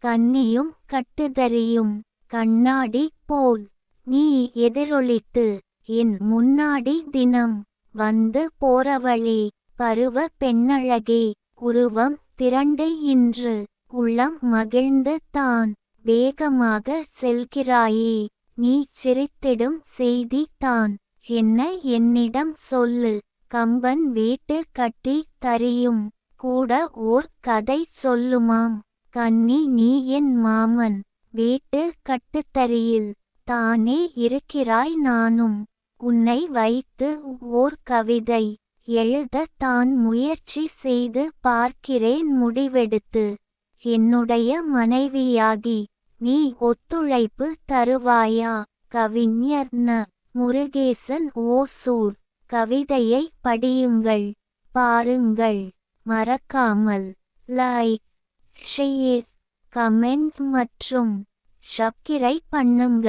கன்னியும் கட்டுதறியும் கண்ணாடி போல் நீ எதிரொலித்து என் முன்னாடி தினம் வந்து போறவளே. பருவ பெண்ணழகே, உருவம் திரண்டு இன்று உள்ளம் மகிழ்ந்து தான் வேகமாக செல்கிறாயே. நீ சிரித்திடும் செய்தி தான் என்ன என்னிடம் சொல்லு. கம்பன் வீட்டு கட்டி தரியும் கூட ஓர் கதை சொல்லுமாம். கன்னி நீ என் மாமன் வீட்டு கட்டுத்தறியில் தானே இருக்கிறாய். நானும் உன்னை வைத்து ஓர் கவிதை எழுத தான் முயற்சி செய்து பார்க்கிறேன். முடிவெடுத்து என்னுடைய மனைவியாகி நீ ஒத்துழைப்பு தருவாயா? கவிஞர் ந. முருகேசன் ஓசூர். கவிதையை படியுங்கள், பாருங்கள். மறக்காமல் லைக், ஷேர், கமெண்ட் மற்றும் சப்ஸ்கிரைப் பண்ணுங்க.